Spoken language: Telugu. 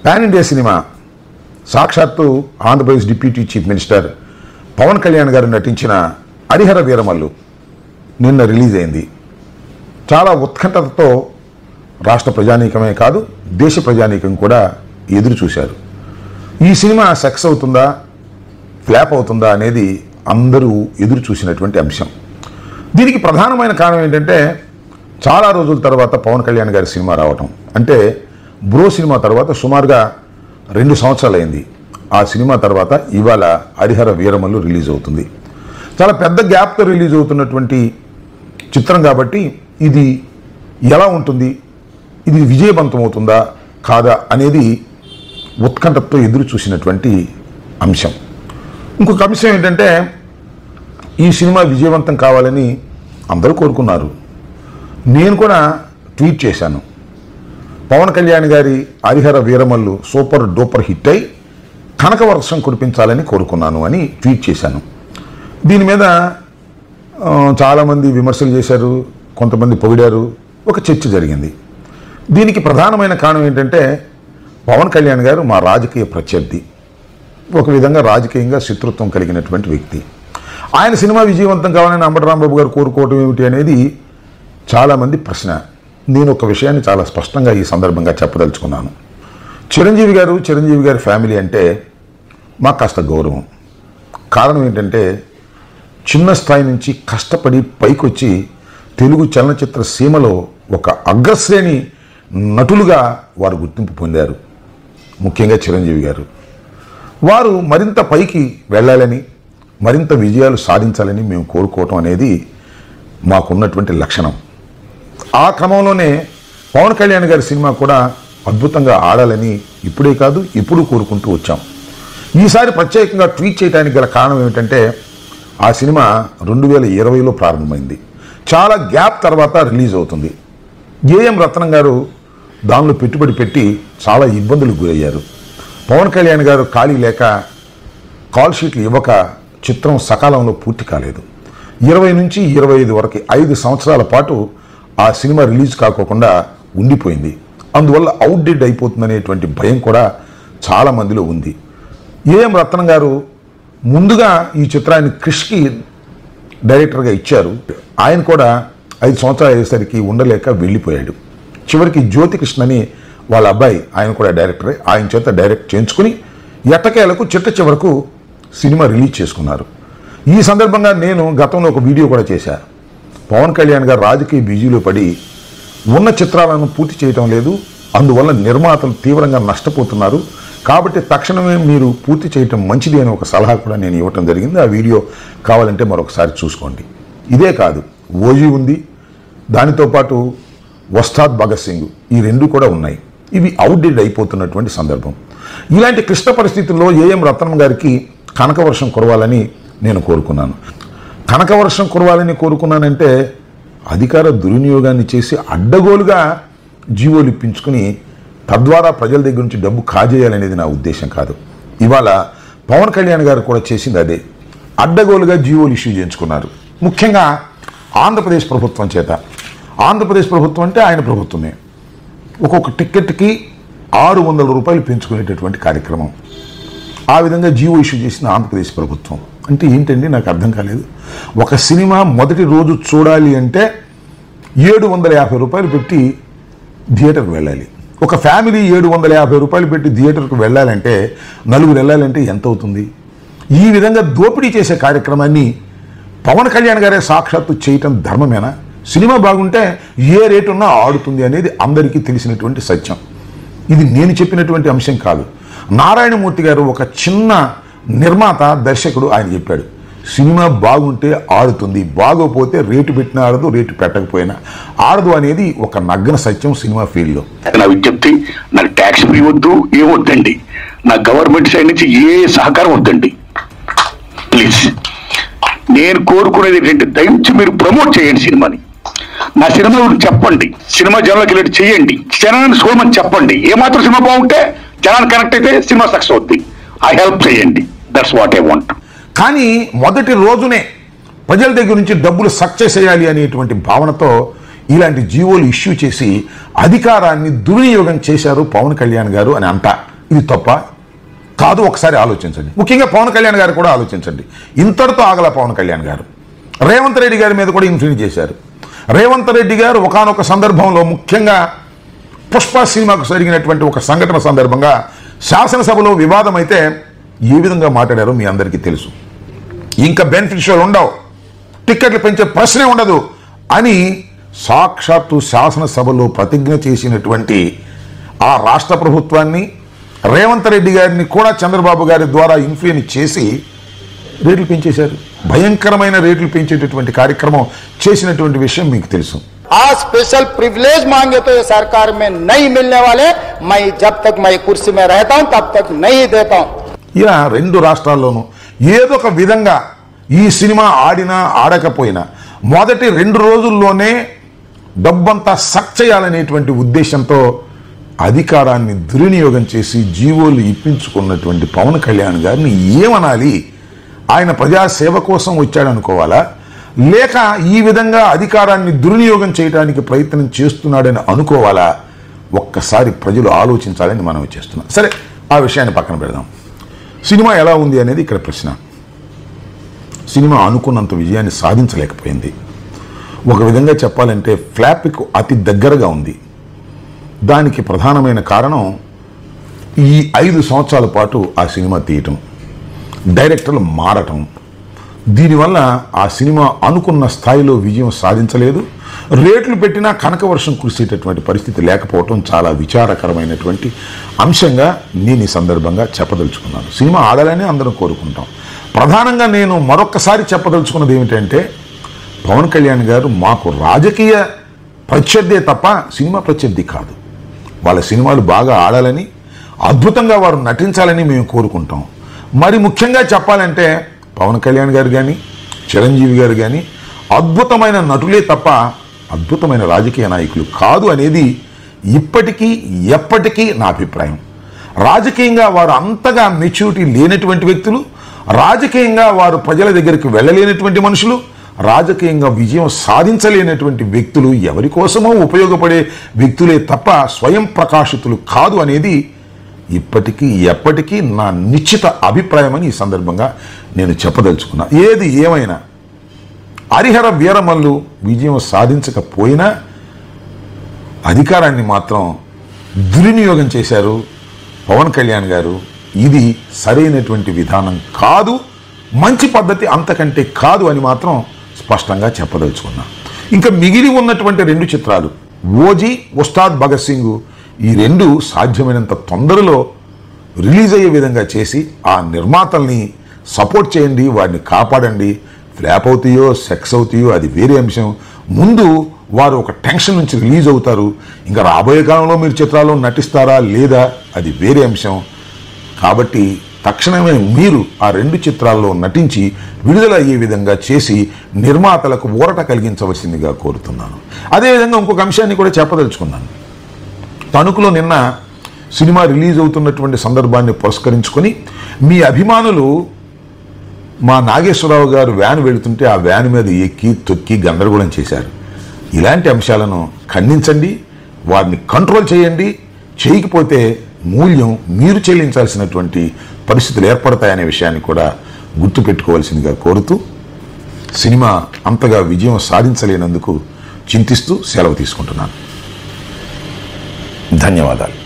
పాన్ ఇండియా సినిమా సాక్షాత్తు Andhra Pradesh deputy chief minister Pawan Kalyan గారు నటించిన హరిహర వీరమల్లు నిన్న రిలీజ్ అయింది. చాలా ఉత్కంఠతతో రాష్ట్ర ప్రజానీకమే కాదు దేశ ప్రజానీకం కూడా ఎదురు చూశారు. ఈ సినిమా సక్సెస్ అవుతుందా ఫ్లాప్ అవుతుందా అనేది అందరూ ఎదురు చూసినటువంటి అంశం. దీనికి ప్రధానమైన కారణం ఏంటంటే చాలా రోజుల తర్వాత పవన్ కళ్యాణ్ గారి సినిమా రావటం. అంటే బ్రో సినిమా తర్వాత సుమారుగా 2 సంవత్సరాలు అయింది. ఆ సినిమా తర్వాత ఇవాళ హరిహర వీరమల్లు రిలీజ్ అవుతుంది. చాలా పెద్ద గ్యాప్తో రిలీజ్ అవుతున్నటువంటి చిత్రం కాబట్టి ఇది ఎలా ఉంటుంది, ఇది విజయవంతం అవుతుందా కాదా అనేది ఉత్కంఠతో ఎదురు చూసినటువంటి అంశం. ఇంకొక అంశం ఏంటంటే ఈ సినిమా విజయవంతం కావాలని అందరూ కోరుకున్నారు. నేను కూడా ట్వీట్ చేశాను, పవన్ కళ్యాణ్ గారి Harihara Veeramallu super duper hit అయి కనక వర్షం కురిపించాలని కోరుకున్నాను అని ట్వీట్ చేశాను. దీని మీద చాలామంది విమర్శలు చేశారు, కొంతమంది పొగిడారు, ఒక చర్చ జరిగింది. దీనికి ప్రధానమైన కారణం ఏంటంటే పవన్ కళ్యాణ్ గారు మా రాజకీయ ప్రత్యర్థి, ఒక విధంగా రాజకీయంగా శత్రుత్వం కలిగినటువంటి వ్యక్తి. ఆయన సినిమా విజయవంతం కావాలని అంబటి రాంబాబు గారు కోరుకోవటం ఏమిటి అనేది చాలామంది ప్రశ్న. నేను ఒక విషయాన్ని చాలా స్పష్టంగా ఈ సందర్భంగా చెప్పదలుచుకున్నాను. చిరంజీవి గారి ఫ్యామిలీ అంటే మాకు కాస్త గౌరవం. కారణం ఏంటంటే చిన్న స్థాయి నుంచి కష్టపడి పైకొచ్చి తెలుగు చలనచిత్ర సీమలో ఒక అగ్రశ్రేణి నటులుగా వారు గుర్తింపు పొందారు. ముఖ్యంగా చిరంజీవి గారు వారు మరింత పైకి వెళ్ళాలని, మరింత విజయాలు సాధించాలని మేము కోరుకోవటం అనేది మాకున్నటువంటి లక్షణం. ఆ క్రమంలోనే పవన్ కళ్యాణ్ గారి సినిమా కూడా అద్భుతంగా ఆడాలని ఇప్పుడే కాదు ఇప్పుడు కోరుకుంటూ వచ్చాం. ఈసారి ప్రత్యేకంగా ట్వీట్ చేయడానికి గల కారణం ఏమిటంటే ఆ సినిమా 2020లో ప్రారంభమైంది. చాలా గ్యాప్ తర్వాత రిలీజ్ అవుతుంది. ఏఎం రత్నం గారు దానిలో పెట్టుబడి పెట్టి చాలా ఇబ్బందులకు గురయ్యారు. పవన్ కళ్యాణ్ గారు ఖాళీ లేక కాల్ షీట్లు ఇవ్వక చిత్రం సకాలంలో పూర్తి కాలేదు. 20 నుంచి 25 వరకు 5 సంవత్సరాల పాటు ఆ సినిమా రిలీజ్ కాకోకుండా ఉండిపోయింది. అందువల్ల అవుట్డేట్ అయిపోతుందనేటువంటి భయం కూడా చాలా మందిలో ఉంది. ఏఎం రత్నం గారు ముందుగా ఈ చిత్రాన్ని క్రిష్కి డైరెక్టర్గా ఇచ్చారు. ఆయన కూడా 5 సంవత్సరాలు అయ్యేసరికి ఉండలేక వెళ్ళిపోయాడు. చివరికి జ్యోతి కృష్ణని వాళ్ళ అబ్బాయి, ఆయన కూడా డైరెక్టరే, ఆయన చేత డైరెక్ట్ చేయించుకుని ఎట్టకేలకు చిట్ట చివరకు సినిమా రిలీజ్ చేసుకున్నారు. ఈ సందర్భంగా నేను గతంలో ఒక వీడియో కూడా చేశాను. పవన్ కళ్యాణ్ గారు రాజకీయ బిజీలో పడి ఉన్న చిత్రాలను పూర్తి చేయటం లేదు, అందువల్ల నిర్మాతలు తీవ్రంగా నష్టపోతున్నారు, కాబట్టి తక్షణమే మీరు పూర్తి చేయటం మంచిది అని ఒక సలహా కూడా నేను ఇవ్వటం జరిగింది. ఆ వీడియో కావాలంటే మరొకసారి చూసుకోండి. ఇదే కాదు, ఓజీ ఉంది, దానితో పాటు వస్తాద్ భగత్ సింగ్, ఈ 2 కూడా ఉన్నాయి. ఇవి అవుట్డేట్ అయిపోతున్నటువంటి సందర్భం. ఇలాంటి క్లిష్ట పరిస్థితుల్లో ఏఎం రత్నం గారికి కనకవర్షం కురవాలని నేను కోరుకున్నాను. కనకవర్షం కురవాలని కోరుకున్నానంటే అధికార దుర్వినియోగాన్ని చేసి అడ్డగోలుగా జీవోలు ఇప్పించుకుని తద్వారా ప్రజల దగ్గర నుంచి డబ్బు కాజేయాలనేది నా ఉద్దేశం కాదు. ఇవాళ పవన్ కళ్యాణ్ గారు కూడా చేసింది అదే, అడ్డగోలుగా జీవోలు ఇష్యూ చేయించుకున్నారు. ముఖ్యంగా ఆంధ్రప్రదేశ్ ప్రభుత్వం చేత. ఆంధ్రప్రదేశ్ ప్రభుత్వం అంటే ఆయన ప్రభుత్వమే. ఒక్కొక్క టిక్కెట్కి 600 రూపాయలు పెంచుకునేటటువంటి కార్యక్రమం. ఆ విధంగా జీవో ఇష్యూ చేసిన ఆంధ్రప్రదేశ్ ప్రభుత్వం అంటే ఏంటండి నాకు అర్థం కాలేదు. ఒక సినిమా మొదటి రోజు చూడాలి అంటే 750 రూపాయలు పెట్టి థియేటర్కి వెళ్ళాలి. ఒక ఫ్యామిలీ 750 రూపాయలు పెట్టి థియేటర్కి వెళ్ళాలంటే 4 వెళ్ళాలంటే ఎంత అవుతుంది? ఈ విధంగా దోపిడీ చేసే కార్యక్రమాన్ని పవన్ కళ్యాణ్ గారే సాక్షాత్తు చేయటం ధర్మమేనా? సినిమా బాగుంటే ఏ రేటు ఉన్నా ఆడుతుంది అనేది అందరికీ తెలిసినటువంటి సత్యం. ఇది నేను చెప్పినటువంటి అంశం కాదు. నారాయణమూర్తి గారు ఒక చిన్న నిర్మాత, దర్శకుడు, ఆయన చెప్పాడు, సినిమా బాగుంటే ఆడుతుంది, బాగోపోతే రేటు పెట్టినా ఆడదు, రేటు పెట్టకపోయినా ఆడదు అనేది ఒక నగ్న సత్యం సినిమా ఫీల్డ్లో. నా విజ్ఞప్తి, నాకు ట్యాక్స్ ఫ్రీ వద్దు, ఏమొద్దండి, నా గవర్నమెంట్ సైడ్ నుంచి ఏ సహకారం వద్దండి ప్లీజ్. నేను కోరుకునేది ఏంటంటే దయచేసి మీరు ప్రమోట్ చేయండి సినిమాని. నా సినిమా చెప్పండి, సినిమా జనాలకు వెళ్ళి చేయండి, జనాన్ని చూడమని చెప్పండి. ఏమాత్రం సినిమా బాగుంటే జనాన్ని కనెక్ట్ అయితే సినిమా సక్సెస్ అవుతుంది. ఐ హెల్ప్ చేయండి, దట్స్ వాట్ ఐ వాంట్. కానీ మొదటి రోజునే ప్రజల దగ్గర నుంచి డబ్బులు సక్సెస్ చేయాలి అనేటువంటి భావనతో ఇలాంటి జీవోలు ఇష్యూ చేసి అధికారాన్ని దుర్వినియోగం చేశారు పవన్ కళ్యాణ్ గారు అని అంట. ఇది తప్ప కాదు. ఒకసారి ఆలోచించండి. ముఖ్యంగా పవన్ కళ్యాణ్ గారు కూడా ఆలోచించండి. ఇంతటితో ఆగల పవన్ కళ్యాణ్ గారు రేవంత్ రెడ్డి గారి మీద కూడా ఇన్ఫ్లుయెన్స్ చేశారు. రేవంత్ రెడ్డి గారు ఒకానొక సందర్భంలో ముఖ్యంగా పుష్ప సినిమాకు జరిగినటువంటి ఒక సంఘటన సందర్భంగా శాసనసభలో వివాదం అయితే ఏ విధంగా మాట్లాడారో మీ అందరికీ తెలుసు. ఇంకా బెనిఫిషియల్ ఉండవు, టిక్కెట్లు పెంచే ప్రశ్నే ఉండదు అని సాక్షాత్తు శాసనసభలో ప్రతిజ్ఞ చేసినటువంటి ఆ రాష్ట్ర ప్రభుత్వాన్ని, రేవంత్ రెడ్డి గారిని కూడా చంద్రబాబు గారి ద్వారా ఇన్ఫ్లుయెన్స్ చేసి రేట్లు పెంచేశారు. భయంకరమైన రేట్లు పెంచేటటువంటి కార్యక్రమం చేసినటువంటి విషయం మీకు తెలుసు. आज स्पेशल प्रिविलेज मांगे तो ये सरकार में नहीं मिलने वाले, मैं जब तक मैं कुर्सी में रहता हूं तब तक नहीं देता हूं. ఇలా రెండు రాష్ట్రాల్లోనూ ఏదో ఒక విధంగా ఈ సినిమా ఆడినా ఆడకపోయినా మొదటి 2 రోజుల్లోనే డబ్బంతా సక్ చేయాలనేటువంటి ఉద్దేశంతో అధికారాన్ని దుర్వినియోగం చేసి జీవోలు ఇప్పించుకున్నటువంటి పవన్ కళ్యాణ్ గారిని ఏమనాలి? ఆయన ప్రజాసేవ కోసం వచ్చాడనుకోవాలా, లేక ఈ విధంగా అధికారాన్ని దుర్వినియోగం చేయడానికి ప్రయత్నం చేస్తున్నాడని అనుకోవాలా? ఒక్కసారి ప్రజలు ఆలోచించాలని మనం చేస్తున్నాం. సరే, ఆ విషయాన్ని పక్కన పెడదాం. సినిమా ఎలా ఉంది అనేది ఇక్కడ ప్రశ్న. సినిమా అనుకున్నంత విజయాన్ని సాధించలేకపోయింది. ఒక విధంగా చెప్పాలంటే ఫ్లాప్కు అతి దగ్గరగా ఉంది. దానికి ప్రధానమైన కారణం ఈ 5 సంవత్సరాల పాటు ఆ సినిమా తీయటం, డైరెక్టర్లు మారటం. దీనివల్ల ఆ సినిమా అనుకున్న స్థాయిలో విజయం సాధించలేదు. రేట్లు పెట్టినా కనకవర్షం కురిసేటటువంటి పరిస్థితి లేకపోవటం చాలా విచారకరమైనటువంటి అంశంగా నేను ఈ సందర్భంగా చెప్పదలుచుకున్నాను. సినిమా ఆడాలని అందరం కోరుకుంటాం. ప్రధానంగా నేను మరొక్కసారి చెప్పదలుచుకున్నది ఏమిటంటే, పవన్ కళ్యాణ్ గారు మాకు రాజకీయ ప్రత్యర్థే తప్ప సినిమా ప్రత్యర్థి కాదు. వాళ్ళ సినిమాలు బాగా ఆడాలని, అద్భుతంగా వారు నటించాలని మేము కోరుకుంటాం. మరి ముఖ్యంగా చెప్పాలంటే పవన్ కళ్యాణ్ గారు కానీ, చిరంజీవి గారు కానీ అద్భుతమైన నటులే తప్ప అద్భుతమైన రాజకీయ నాయకులు కాదు అనేది ఇప్పటికీ ఎప్పటికీ నా అభిప్రాయం. రాజకీయంగా వారు అంతగా మెచ్యూరిటీ లేనటువంటి వ్యక్తులు, రాజకీయంగా వారు ప్రజల దగ్గరికి వెళ్ళలేనటువంటి మనుషులు, రాజకీయంగా విజయం సాధించలేనటువంటి వ్యక్తులు, ఎవరి కోసమో ఉపయోగపడే వ్యక్తులే తప్ప స్వయం ప్రకాశితులు కాదు అనేది ఇప్పటికీ ఎప్పటికీ నా నిశ్చిత అభిప్రాయం అని ఈ సందర్భంగా నేను చెప్పదలుచుకున్నా. ఏది ఏమైనా హరిహర వీరమల్లు విజయం సాధించకపోయినా అధికారాన్ని మాత్రం దుర్వినియోగం చేశారు పవన్ కళ్యాణ్ గారు. ఇది సరైనటువంటి విధానం కాదు, మంచి పద్ధతి అంతకంటే కాదు అని మాత్రం స్పష్టంగా చెప్పదలుచుకున్నా. ఇంకా మిగిలి ఉన్నటువంటి 2 చిత్రాలు ఓజీ, ఉస్తాద్ భగత్ సింగ్, ఈ 2 సాధ్యమైనంత తొందరలో రిలీజ్ అయ్యే విధంగా చేసి ఆ నిర్మాతల్ని సపోర్ట్ చేయండి, వాడిని కాపాడండి. ఫ్లాప్ అవుతాయో సెక్స్ అవుతాయో అది వేరే అంశం. ముందు వారు ఒక టెన్షన్ నుంచి రిలీజ్ అవుతారు. ఇంకా రాబోయే కాలంలో మీరు చిత్రాల్లో నటిస్తారా లేదా అది వేరే అంశం. కాబట్టి తక్షణమే మీరు ఆ 2 చిత్రాల్లో నటించి విడుదల అయ్యే విధంగా చేసి నిర్మాతలకు ఊరట కలిగించవలసిందిగా కోరుతున్నాను. అదేవిధంగా ఇంకొక అంశాన్ని కూడా చెప్పదలుచుకున్నాను. తణుకులో నిన్న సినిమా రిలీజ్ అవుతున్నటువంటి సందర్భాన్ని పురస్కరించుకొని మీ అభిమానులు మా నాగేశ్వరరావు గారు వ్యాన్ వెళుతుంటే ఆ వ్యాన్ మీద ఎక్కి తొక్కి గందరగోళం చేశారు. ఇలాంటి అంశాలను ఖండించండి, వారిని కంట్రోల్ చేయండి. చేయకపోతే మూల్యం మీరు చెల్లించాల్సినటువంటి పరిస్థితులు ఏర్పడతాయనే విషయాన్ని కూడా గుర్తుపెట్టుకోవాల్సిందిగా కోరుతూ సినిమా అంతగా విజయం సాధించలేనందుకు చింతిస్తూ సెలవు తీసుకుంటున్నాను. ధన్యవాదాలు.